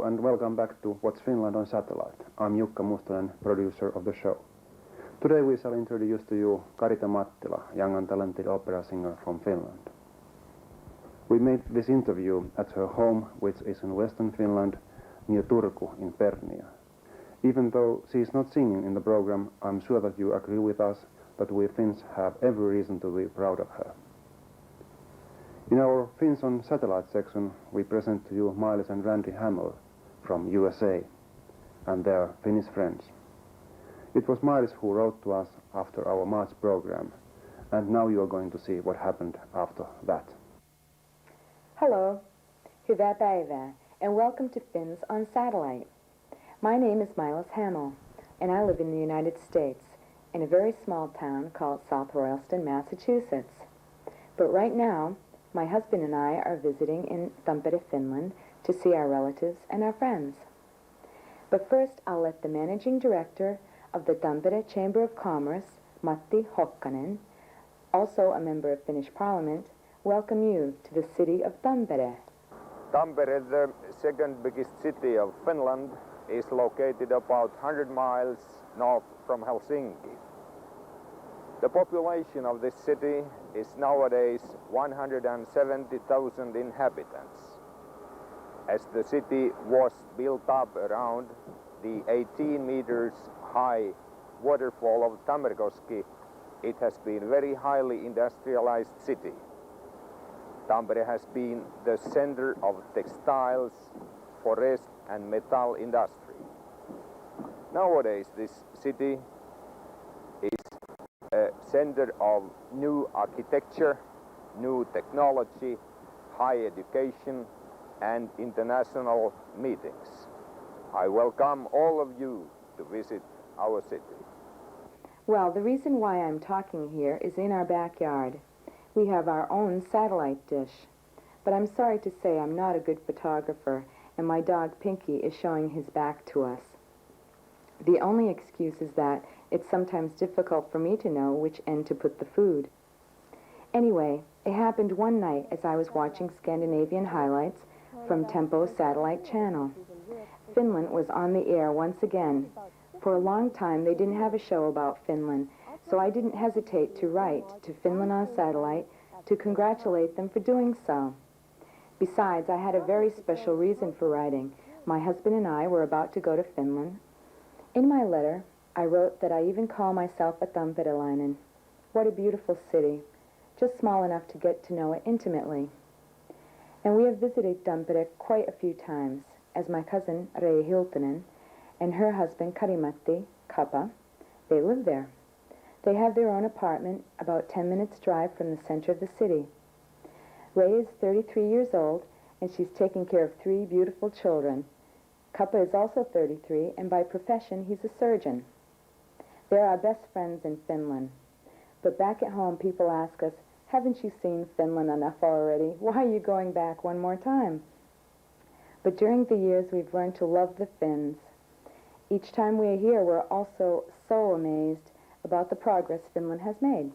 and welcome back to What's Finland on Satellite. I'm Jukka Mustonen, producer of the show. Today we shall introduce to you Karita Mattila, young and talented opera singer from Finland. We made this interview at her home, which is in western Finland, near Turku in Perniä. Even though she is not singing in the program, I'm sure that you agree with us that we Finns have every reason to be proud of her. In our Finns on Satellite section, we present to you Miles and Randy Hamill from USA and their Finnish friends. It was Miles who wrote to us after our March program, and now you are going to see what happened after that. Hello, hyvää päivää, and welcome to Finns on Satellite. My name is Miles Hamill, and I live in the United States, in a very small town called South Royalston, Massachusetts. But right now, my husband and I are visiting in Tampere, Finland, to see our relatives and our friends. But first, I'll let the managing director of the Tampere Chamber of Commerce, Matti Hokkanen, also a member of Finnish Parliament, welcome you to the city of Tampere. Tampere, the second biggest city of Finland, is located about 100 miles north from Helsinki. The population of this city is nowadays 170,000 inhabitants. As the city was built up around the 18 meters high waterfall of Tammerkoski, it has been a very highly industrialized city. Tampere has been the center of textiles, forest and metal industry. Nowadays this city is a center of new architecture, new technology, high education and international meetings. I welcome all of you to visit our city. Well, the reason why I'm talking here is in our backyard. We have our own satellite dish. But I'm sorry to say I'm not a good photographer, and my dog Pinky is showing his back to us. The only excuse is that it's sometimes difficult for me to know which end to put the food. Anyway, it happened one night as I was watching Scandinavian highlights from Tempo Satellite Channel. Finland was on the air once again. For a long time they didn't have a show about Finland, so I didn't hesitate to write to Finland on Satellite to congratulate them for doing so. Besides, I had a very special reason for writing. My husband and I were about to go to Finland. In my letter, I wrote that I even call myself a Tamperelainen. What a beautiful city, just small enough to get to know it intimately. And we have visited Tampere quite a few times, as my cousin Rei Hiltunen and her husband Kari-Matti, Kappa, they live there. They have their own apartment about 10 minutes drive from the center of the city. Rei is 33 years old, and she's taking care of 3 beautiful children. Kappa is also 33, and by profession, he's a surgeon. They're our best friends in Finland. But back at home, people ask us, haven't you seen Finland enough already? Why are you going back one more time? But during the years, we've learned to love the Finns. Each time we are here, we're also so amazed about the progress Finland has made.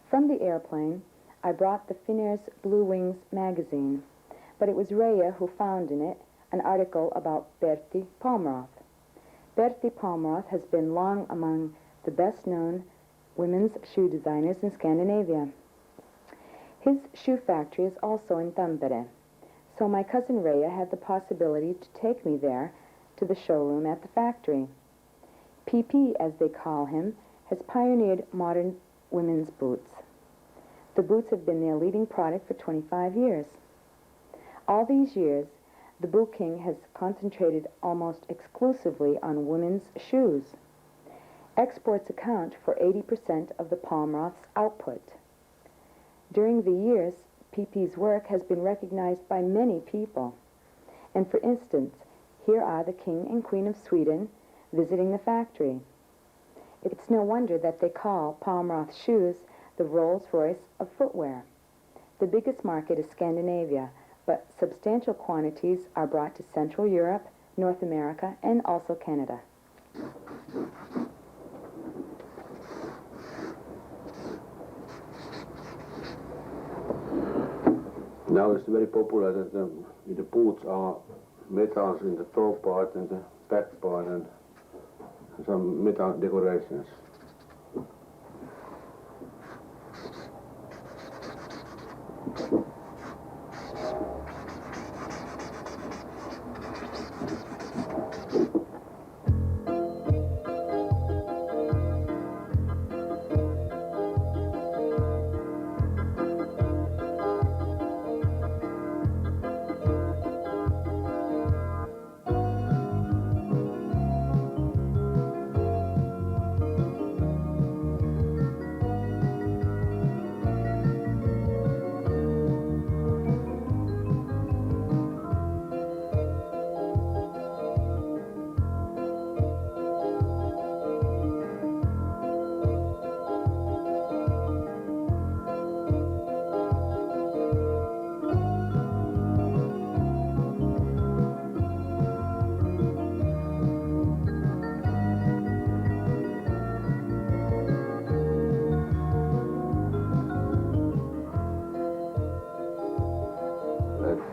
From the airplane, I brought the Finnair's Blue Wings magazine, but it was Reija who found in it an article about Pertti Palmroth. Pertti Palmroth has been long among the best-known women's shoe designers in Scandinavia. His shoe factory is also in Tampere, so my cousin Reija had the possibility to take me there to the showroom at the factory. PP, as they call him, has pioneered modern women's boots. The boots have been their leading product for 25 years. All these years, the Boot King has concentrated almost exclusively on women's shoes. Exports account for 80% of the Palmroth's output. During the years, PP's work has been recognized by many people. And for instance, here are the King and Queen of Sweden visiting the factory. It's no wonder that they call Palmroth shoes the Rolls-Royce of footwear. The biggest market is Scandinavia, but substantial quantities are brought to Central Europe, North America, and also Canada. Now it's very popular that the boots are metals in the top part and the back part and some metal decorations.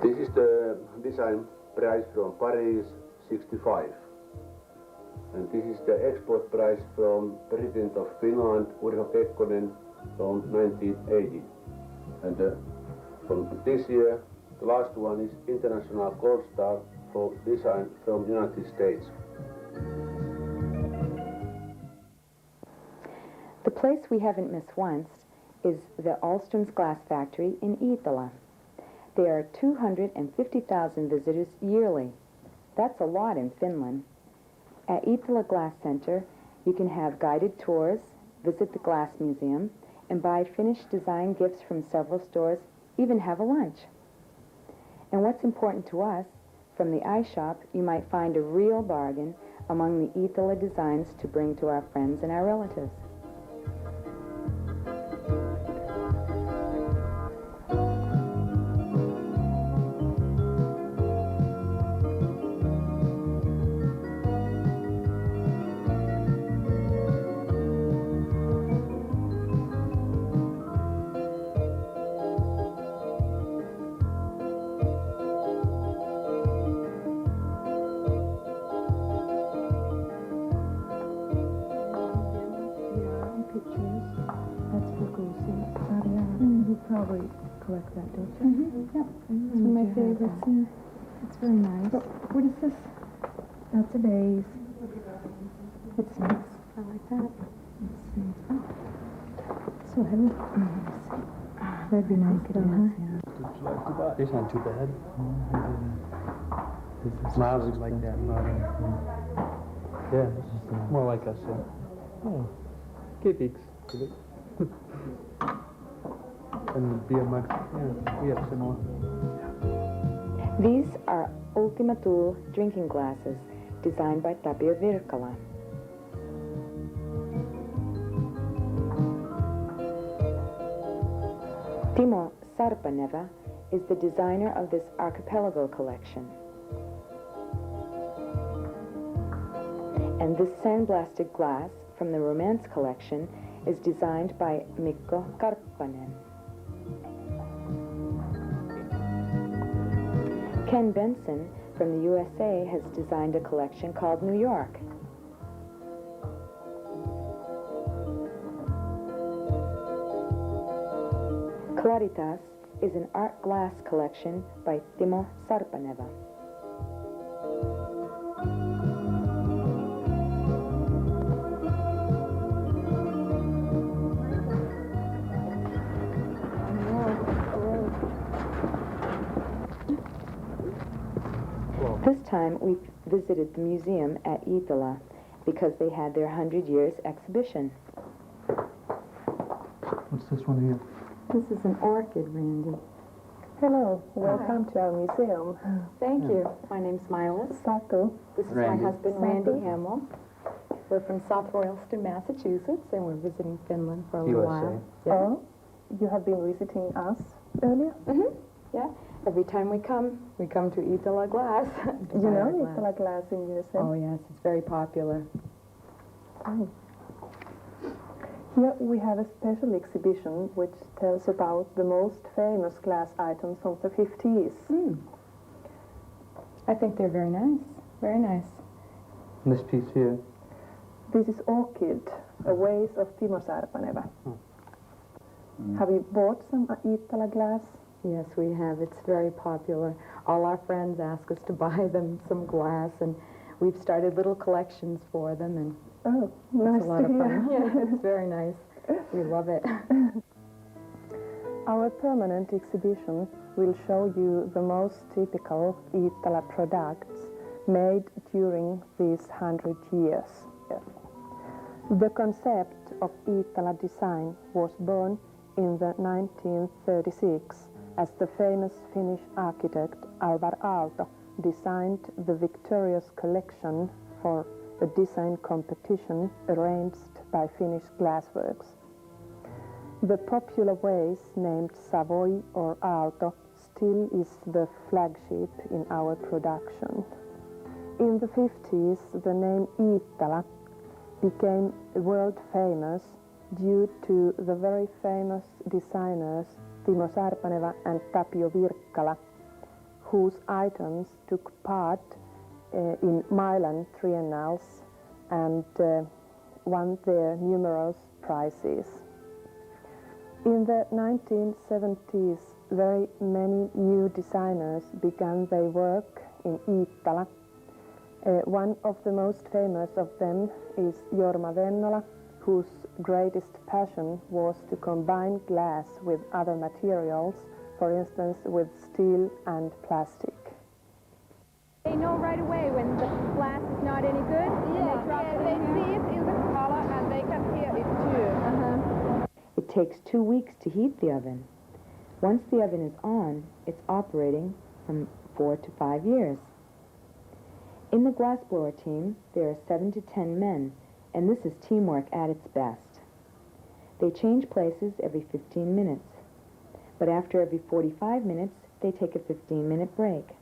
This is the design price from Paris 65. And this is the export price from President of Finland, Urho Kekkonen, from 1980. And from this year, the last one is International Gold Star for design from United States. The place we haven't missed once is the Ahlstrom's Glass Factory in Iittala. There are 250,000 visitors yearly. That's a lot in Finland. At Iittala Glass Center, you can have guided tours, visit the glass museum, and buy finished design gifts from several stores, even have a lunch. And what's important to us, from the eye shop, you might find a real bargain among the Iittala designs to bring to our friends and our relatives. Probably collect that, don't you? Yep. It's one of my favorites. Yeah. It's very nice. What is this? That's a vase. It's nice. I like that. Let's see. Oh. So heavy. That'd be nice though, huh? Yeah. This not too bad. Miles like that. Yeah, more like us. Oh, K-Peaks. And beer mugs, yeah, we have similar. These are Ultima Thule drinking glasses designed by Tapio Virkala. Timo Sarpaneva is the designer of this archipelago collection. And this sandblasted glass from the Romance collection is designed by Mikko Karppanen. Ken Benson from the USA has designed a collection called New York. Claritas is an art glass collection by Timo Sarpaneva. This time we visited the museum at Iittala because they had their 100 years exhibition. What's this one here? This is an orchid, Randy. Hello, welcome to our museum. Thank you. My name's Milas. Satu. This is Randy. my husband, Satu. Randy Hamill. We're from South Royalston, Massachusetts, and we're visiting Finland for a little USA. while. Yeah. Oh, you have been visiting us earlier? Yeah. Every time we come to Iittala Glass. You know Iittala Glass in museum? Oh, yes, it's very popular. Oh. Here we have a special exhibition which tells about the most famous glass items of the 50s. I think they're very nice. Very nice. And this piece here? This is Orchid, a vase of Timo Särpänevä. Have you bought some Iittala glass? Yes, we have. It's very popular. All our friends ask us to buy them some glass, and we've started little collections for them, and Oh, nice it's a lot to of hear. fun. Yeah, it's very nice. We love it. Our permanent exhibition will show you the most typical Iittala products made during these 100 years. The concept of Iittala design was born in the 1936 as the famous Finnish architect Alvar Aalto designed the Victoria's collection for a design competition arranged by Finnish glassworks. The popular vase named Savoy or Aalto still is the flagship in our production. In the 50s, the name Iittala became world famous due to the very famous designers Timo Särpänevä and Tapio Virkkala, whose items took part in Milan Triennales and won their numerous prizes. In the 1970s, very many new designers began their work in Iittala. One of the most famous of them is Jorma Vennola, whose greatest passion was to combine glass with other materials, for instance with steel and plastic. They know right away when the glass is not any good. Yeah, they see it in the color and they can hear it too. It takes 2 weeks to heat the oven. Once the oven is on, it's operating from 4 to 5 years. In the glassblower team, there are 7 to 10 men, and this is teamwork at its best. They change places every 15 minutes, but after every 45 minutes, they take a 15-minute break.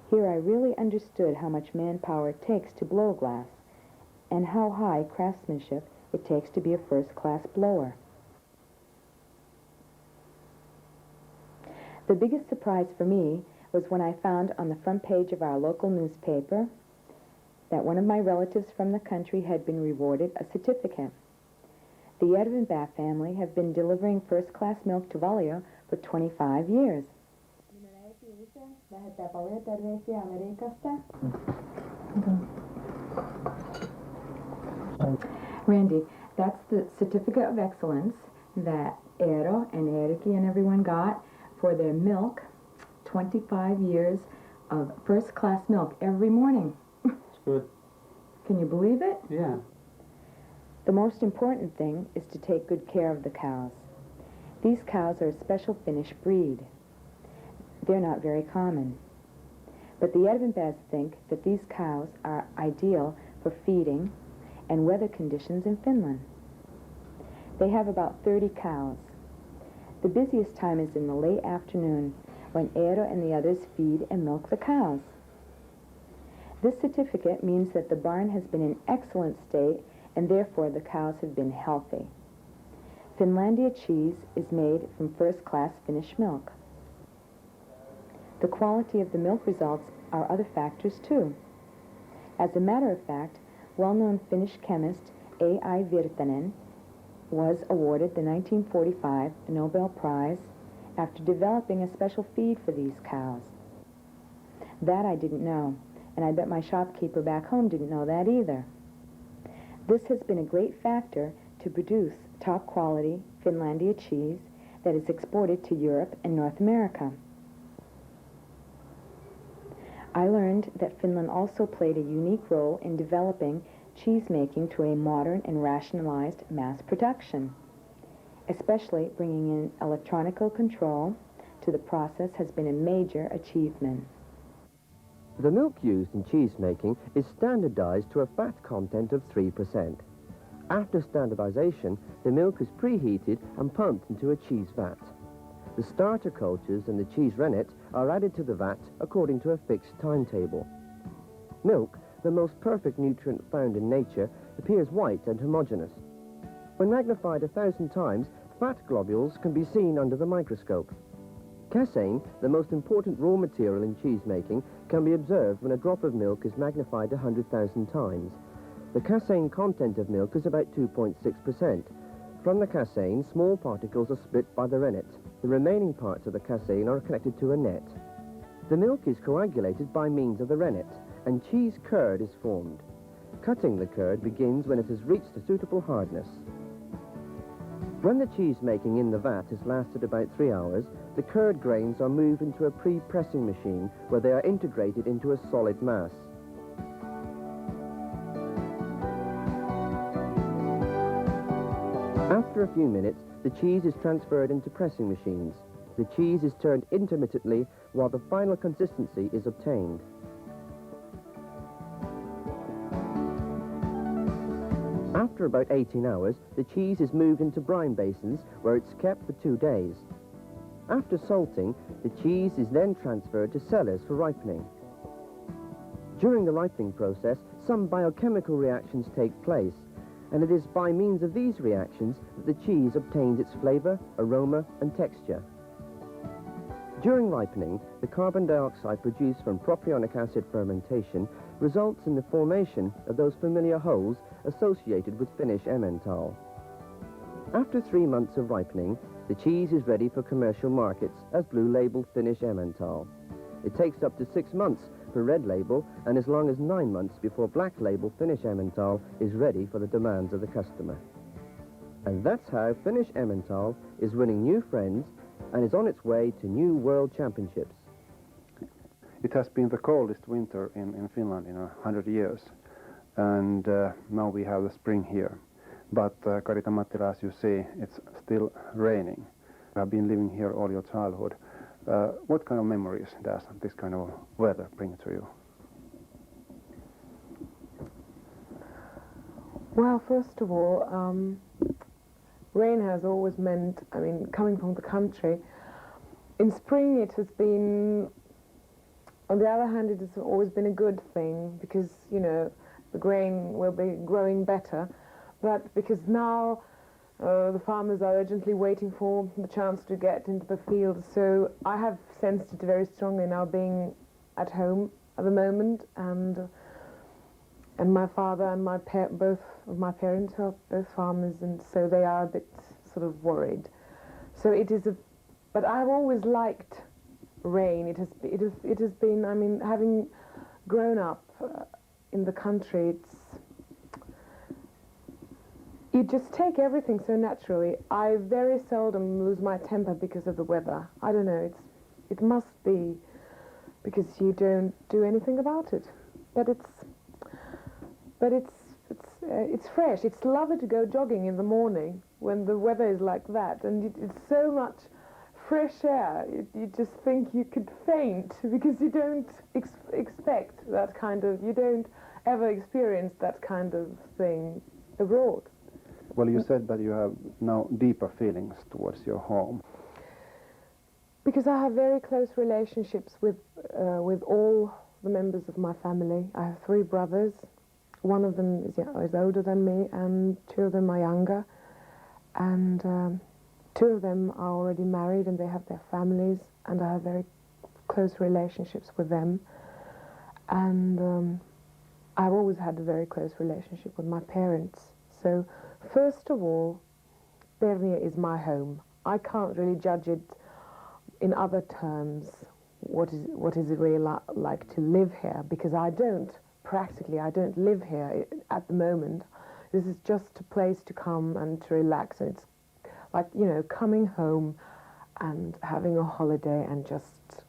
Here I really understood how much manpower it takes to blow glass, and how high craftsmanship it takes to be a first-class blower. The biggest surprise for me was when I found on the front page of our local newspaper that one of my relatives from the country had been rewarded a certificate. The Järvenpää family have been delivering first-class milk to Valio for 25 years. Randy, that's the certificate of excellence that Eero and Erikki and everyone got for their milk. 25 years of first-class milk every morning. It's good. Can you believe it? Yeah. The most important thing is to take good care of the cows. These cows are a special Finnish breed. They're not very common. But the Järvenpääs think that these cows are ideal for feeding and weather conditions in Finland. They have about 30 cows. The busiest time is in the late afternoon when Eero and the others feed and milk the cows. This certificate means that the barn has been in excellent state and therefore the cows have been healthy. Finlandia cheese is made from first-class Finnish milk. The quality of the milk results are other factors too. As a matter of fact, well-known Finnish chemist A.I. Virtanen was awarded the 1945 Nobel Prize after developing a special feed for these cows. That I didn't know, and I bet my shopkeeper back home didn't know that either. This has been a great factor to produce top-quality Finlandia cheese that is exported to Europe and North America. I learned that Finland also played a unique role in developing cheese-making to a modern and rationalized mass production. Especially bringing in electronical control to the process has been a major achievement. The milk used in cheese making is standardized to a fat content of 3%. After standardization, the milk is preheated and pumped into a cheese vat. The starter cultures and the cheese rennet are added to the vat according to a fixed timetable. Milk, the most perfect nutrient found in nature, appears white and homogeneous. When magnified 1,000 times, fat globules can be seen under the microscope. Casein, the most important raw material in cheese making, can be observed when a drop of milk is magnified 100,000 times. The casein content of milk is about 2.6%. From the casein, small particles are split by the rennet. The remaining parts of the casein are connected to a net. The milk is coagulated by means of the rennet, and cheese curd is formed. Cutting the curd begins when it has reached a suitable hardness. When the cheese making in the vat has lasted about 3 hours, the curd grains are moved into a pre-pressing machine where they are integrated into a solid mass. After a few minutes, the cheese is transferred into pressing machines. The cheese is turned intermittently while the final consistency is obtained. After about 18 hours, the cheese is moved into brine basins where it's kept for 2 days. After salting, the cheese is then transferred to cellars for ripening. During the ripening process, some biochemical reactions take place, and it is by means of these reactions that the cheese obtains its flavour, aroma and texture. During ripening, the carbon dioxide produced from propionic acid fermentation results in the formation of those familiar holes associated with Finnish Emmental. After 3 months of ripening, the cheese is ready for commercial markets as blue label Finnish Emmental. It takes up to 6 months for red label and as long as 9 months before black label Finnish Emmental is ready for the demands of the customer. And that's how Finnish Emmental is winning new friends and is on its way to new world championships. It has been the coldest winter in Finland in 100 years, and now we have the spring here. But Karita Mattila, as you see, it's still raining. You have been living here all your childhood. What kind of memories does this kind of weather bring to you? Well, first of all, rain has always meant, coming from the country, in spring it has been, on the other hand, it has always been a good thing because, the grain will be growing better. But because now the farmers are urgently waiting for the chance to get into the field, so I have sensed it very strongly now being at home at the moment, and my father and both of my parents are both farmers, and so they are a bit sort of worried. So it is but I've always liked rain. It has been. Having grown up in the country, you just take everything so naturally. I very seldom lose my temper because of the weather. I don't know. It must be because you don't do anything about it. But it's fresh. It's lovely to go jogging in the morning when the weather is like that, and it's so much fresh air. You just think you could faint because you don't expect that kind of. You don't ever experience that kind of thing abroad. Well, you said that you have now deeper feelings towards your home. Because I have very close relationships with all the members of my family. I have 3 brothers. One of them is older than me, and 2 of them are younger. And 2 of them are already married, and they have their families, and I have very close relationships with them. And I've always had a very close relationship with my parents. So, first of all, Bernia is my home. I can't really judge it in other terms. What is it really like to live here? Because I don't live here at the moment. This is just a place to come and to relax. And it's like, coming home and having a holiday and just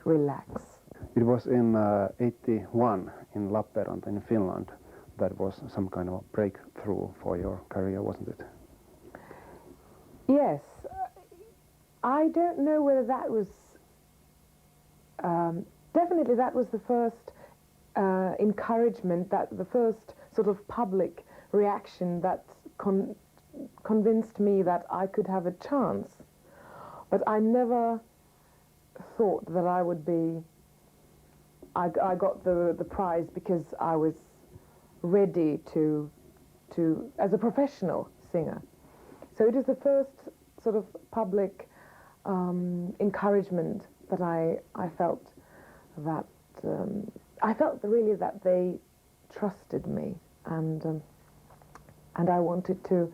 relax. It was in 81 in Lappeenranta in Finland that was some kind of breakthrough for your career, wasn't it? Yes. I don't know whether that was... definitely that was the first encouragement, that the first sort of public reaction that convinced me that I could have a chance. But I never thought that I would be... I got the prize because I was ready to as a professional singer. So it is the first sort of public encouragement that I felt that I felt really that they trusted me, and I wanted to.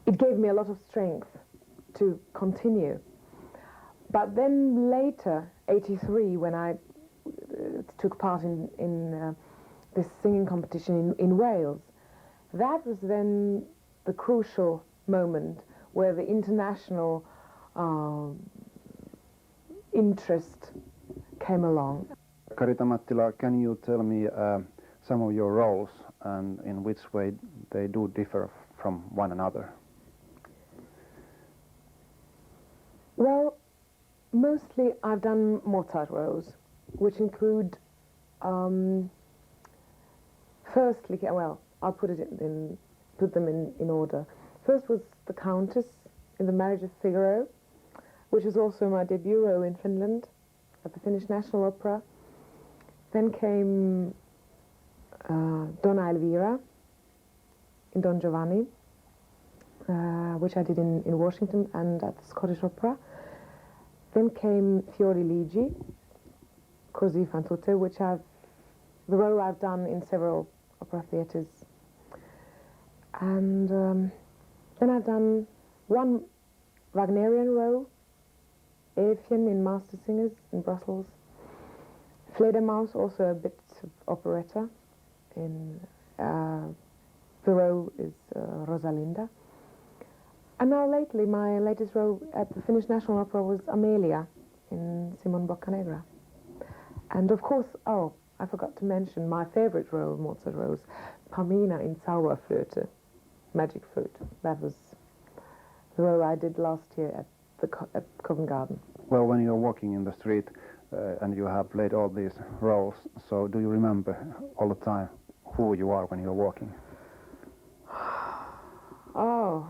It gave me a lot of strength to continue. But then later, '83, when I took part in this singing competition in Wales, that was then the crucial moment where the international interest came along. Karita Mattila, can you tell me some of your roles and in which way they do differ from one another? Well, mostly I've done Mozart roles, which include, firstly, well, I'll put them in order. First was the Countess in The Marriage of Figaro, which was also my debut role in Finland at the Finnish National Opera. Then came Donna Elvira in Don Giovanni, which I did in Washington and at the Scottish Opera. Then came Fiori Ligi, Così fan tutte, the role I've done in several opera theatres. And then I've done one Wagnerian role, Eefjen in Master Singers in Brussels. Fledermaus, also a bit of operetta. The role is Rosalinda. And now lately, my latest role at the Finnish National Opera was Amelia in Simon Boccanegra. And of course, I forgot to mention my favorite role, Mozart role, Pamina in Zauberflöte, Magic Flute. That was the role I did last year at Covent Garden. Well, when you're walking in the street and you have played all these roles, so do you remember all the time who you are when you're walking? Oh.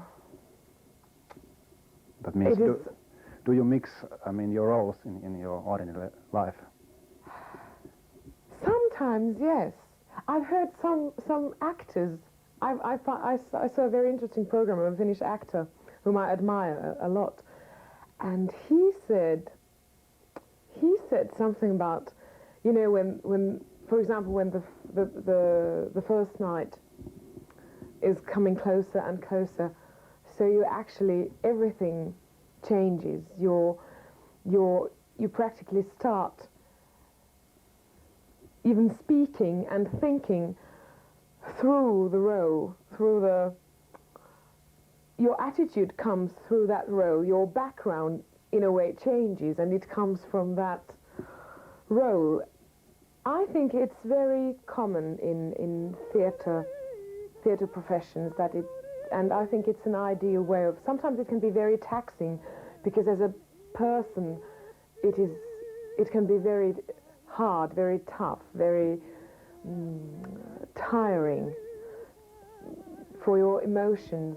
That means, do you mix, your roles in your ordinary life? Sometimes, yes. I've heard some actors. I saw a very interesting program of a Finnish actor whom I admire a lot, and he said something about, when for example, when the first night is coming closer and closer, so you actually, everything changes. You practically start even speaking and thinking through the role, your attitude comes through that role, your background in a way changes and it comes from that role. I think it's very common in theatre professions and I think it's an ideal way of, sometimes it can be very taxing because as a person it can be very hard, very tough, very tiring for your emotions.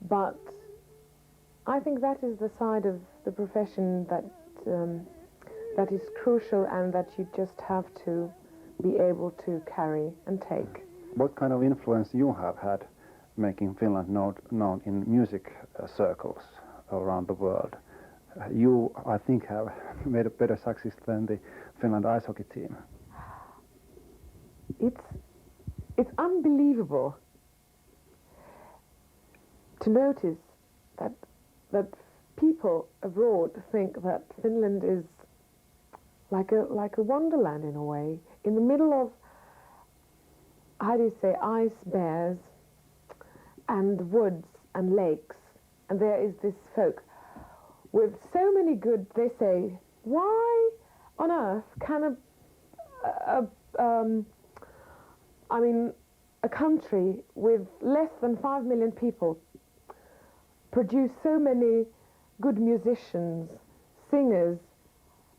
But I think that is the side of the profession that is crucial and that you just have to be able to carry and take. What kind of influence you have had making Finland known in music circles around the world? You, I think, have made a better success than the Finland ice hockey team. It's unbelievable to notice that people abroad think that Finland is like a wonderland in a way, in the middle of, how do you say, ice bears and woods and lakes, and there is this folk with so many good. They say, why on earth can a country with less than 5 million people produce so many good musicians, singers,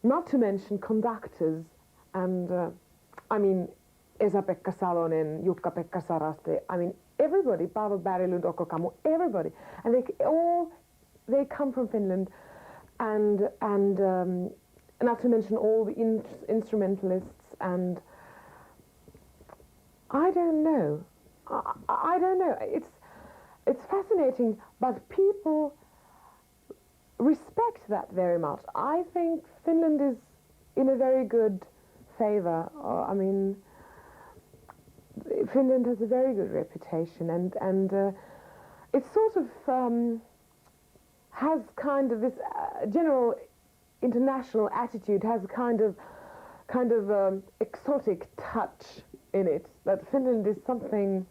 not to mention conductors, and Esa-Pekka Salonen, Jukka-Pekka Saraste, everybody, Paavo Berglund, Okko Kammo, everybody, and they come from Finland, and not to mention all the instrumentalists, and I don't know. I don't know. It's fascinating, but people respect that very much. I think Finland is in a very good favor. I mean, Finland has a very good reputation, and it sort of has kind of this general international attitude, has a kind of exotic touch in it. That Finland is something.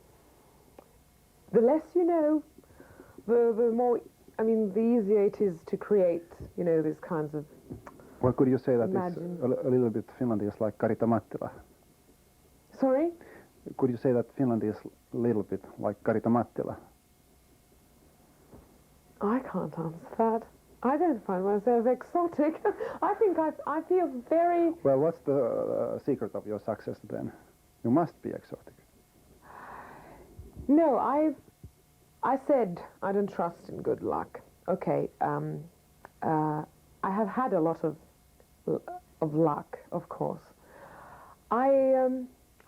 The less you know, the more. I mean, the easier it is to create, you know, these kinds of. Well, could you say that Imagine. it's a little bit Finland is like Karita Mattila? Sorry? Could you say that Finland is a little bit like Karita Mattila? I can't answer that. I don't find myself exotic. I think I feel very. Well, what's the secret of your success then? You must be exotic. No, I said I don't trust in good luck. Okay, I have had a lot of luck, of course. I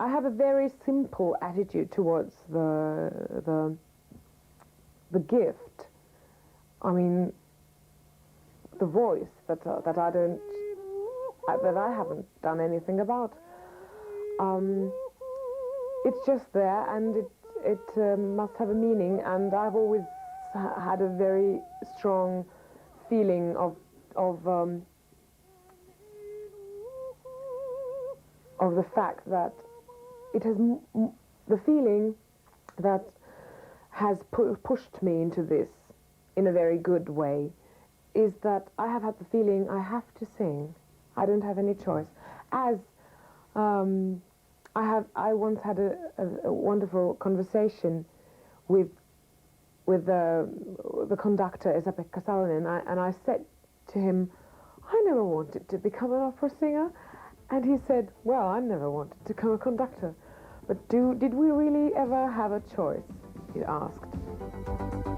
have a very simple attitude towards the gift. I mean, the voice that I haven't done anything about. It's just there, and it must have a meaning. And I've always had a very strong feeling of the fact that it has the feeling that has pushed me into this in a very good way is that I have had the feeling I have to sing. I don't have any choice. As I once had a wonderful conversation with the conductor Esa-Pekka Salonen, and I said to him, I never wanted to become an opera singer. And he said, well, I never wanted to become a conductor. But did we really ever have a choice? He asked.